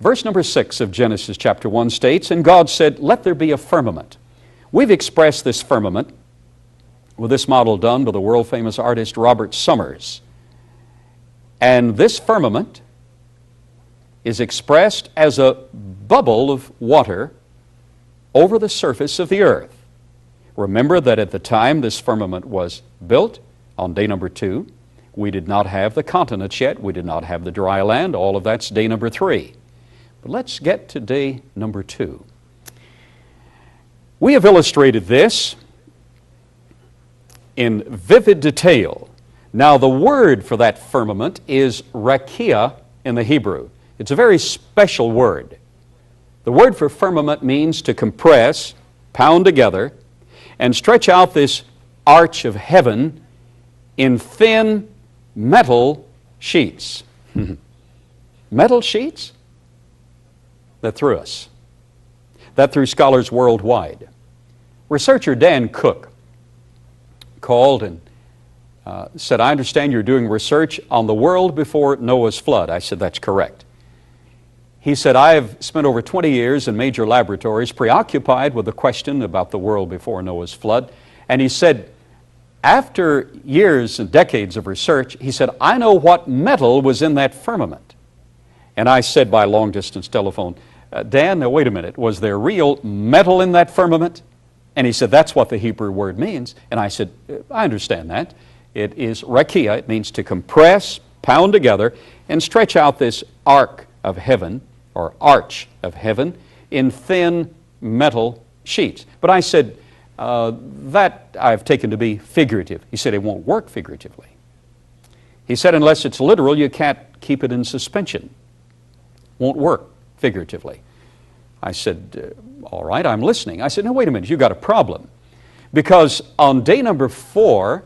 Verse number 6 of Genesis chapter 1 states, "And God said, let there be a firmament." We've expressed this firmament with this model done by the world-famous artist Robert Summers. And this firmament is expressed as a bubble of water over the surface of the earth. Remember that at the time this firmament was built, on day number 2, we did not have the continents yet, we did not have the dry land, all of that's day number 3. But let's get to day number 2. We have illustrated this in vivid detail. Now the word for that firmament is rāqîa in the Hebrew. It's a very special word. The word for firmament means to compress, pound together, and stretch out this arch of heaven in thin metal sheets. Metal sheets? That threw us. That threw scholars worldwide. Researcher Dan Cook called and said, "I understand you're doing research on the world before Noah's flood." I said, "That's correct." He said, "I have spent over 20 years in major laboratories preoccupied with the question about the world before Noah's flood." And he said, after years and decades of research, he said, "I know what metal was in that firmament." And I said by long-distance telephone, "Dan, now wait a minute, was there real metal in that firmament?" And he said, "That's what the Hebrew word means." And I said, "I understand that. It is rāqîa. It means to compress, pound together, and stretch out this arc of heaven, or arch of heaven, in thin metal sheets." But I said, that I've taken to be figurative. He said, "It won't work figuratively." He said, "Unless it's literal, you can't keep it in suspension. Won't work figuratively." I said, "All right, I'm listening." I said, "No, wait a minute, you've got a problem. Because on day number 4,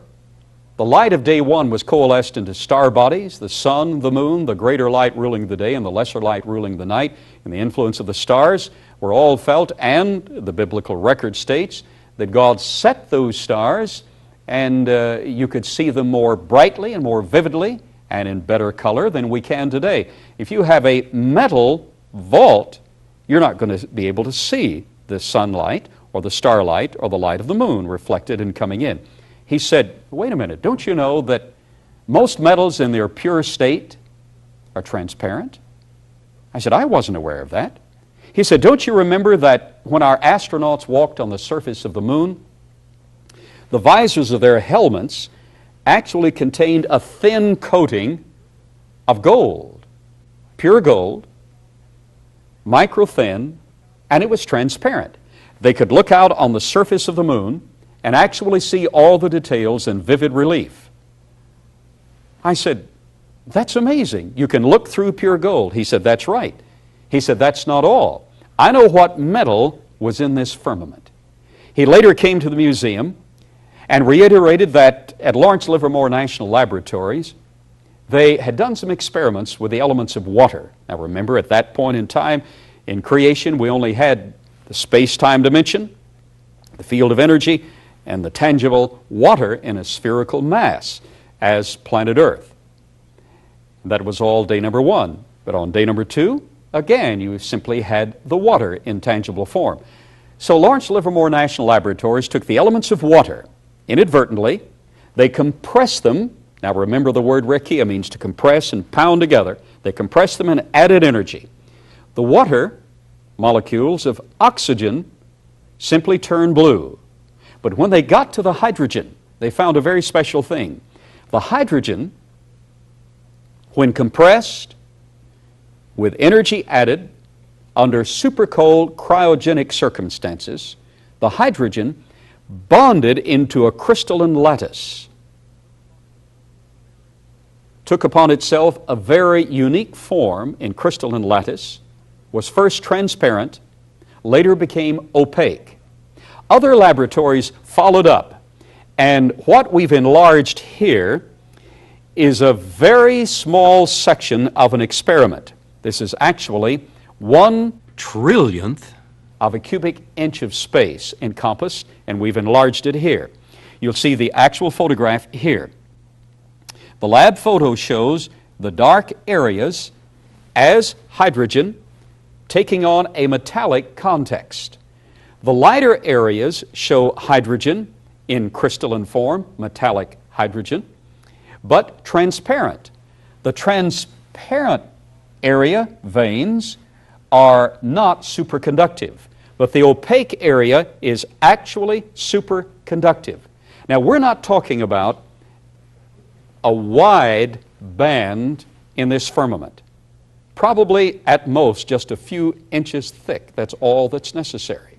the light of day 1 was coalesced into star bodies, the sun, the moon, the greater light ruling the day and the lesser light ruling the night, and the influence of the stars were all felt, and the biblical record states that God set those stars, and you could see them more brightly and more vividly and in better color than we can today. If you have a metal vault, you're not going to be able to see the sunlight or the starlight or the light of the moon reflected and coming in." He said, "Wait a minute, don't you know that most metals in their pure state are transparent?" I said, "I wasn't aware of that." He said, "Don't you remember that when our astronauts walked on the surface of the moon, the visors of their helmets actually contained a thin coating of gold, pure gold, micro-thin, and it was transparent. They could look out on the surface of the moon and actually see all the details in vivid relief." I said, "That's amazing. You can look through pure gold." He said, "That's right." He said, "That's not all. I know what metal was in this firmament." He later came to the museum and reiterated that at Lawrence Livermore National Laboratories, they had done some experiments with the elements of water. Now remember, at that point in time, in creation, we only had the space-time dimension, the field of energy, and the tangible water in a spherical mass as planet Earth. That was all day number 1. But on day number 2, again, you simply had the water in tangible form. So Lawrence Livermore National Laboratories took the elements of water inadvertently, they compressed them. Now remember, the word rāqîa means to compress and pound together. They compressed them and added energy. The water molecules of oxygen simply turned blue. But when they got to the hydrogen, they found a very special thing. The hydrogen, when compressed with energy added under super cold cryogenic circumstances, the hydrogen bonded into a crystalline lattice, took upon itself a very unique form in crystalline lattice, was first transparent, later became opaque. Other laboratories followed up, and what we've enlarged here is a very small section of an experiment. This is actually 1/1,000,000,000th of a cubic inch of space encompassed, and we've enlarged it here. You'll see the actual photograph here. The lab photo shows the dark areas as hydrogen taking on a metallic context. The lighter areas show hydrogen in crystalline form, metallic hydrogen, but transparent. The transparent area, veins, are not superconductive, but the opaque area is actually superconductive. Now, we're not talking about a wide band in this firmament. Probably at most just a few inches thick. That's all that's necessary.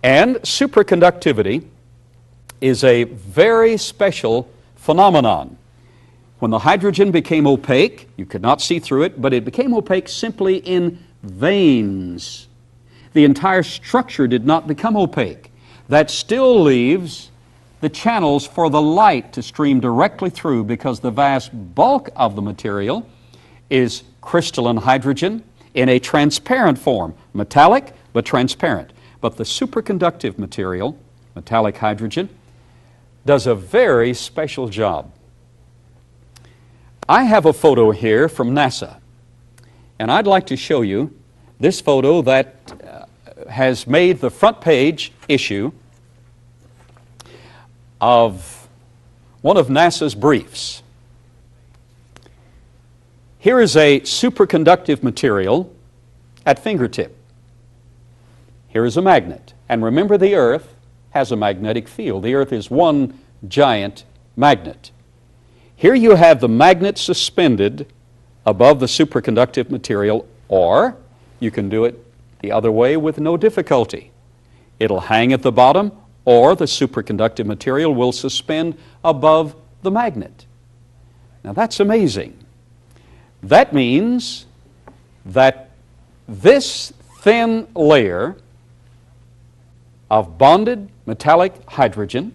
And superconductivity is a very special phenomenon. When the hydrogen became opaque, you could not see through it, but it became opaque simply in veins. The entire structure did not become opaque. That still leaves the channels for the light to stream directly through, because the vast bulk of the material is crystalline hydrogen in a transparent form, metallic but transparent. But the superconductive material, metallic hydrogen, does a very special job. I have a photo here from NASA, and I'd like to show you this photo that has made the front page issue of one of NASA's briefs. Here is a superconductive material at fingertip. Here is a magnet. And remember, the Earth has a magnetic field. The Earth is one giant magnet. Here you have the magnet suspended above the superconductive material, or you can do it the other way with no difficulty. It'll hang at the bottom, or the superconductive material will suspend above the magnet. Now that's amazing. That means that this thin layer of bonded metallic hydrogen,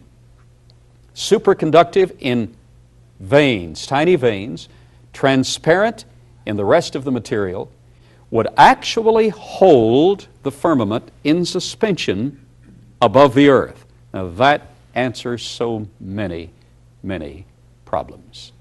superconductive in veins, tiny veins, transparent in the rest of the material, would actually hold the firmament in suspension above the Earth. Now that answers so many, many problems.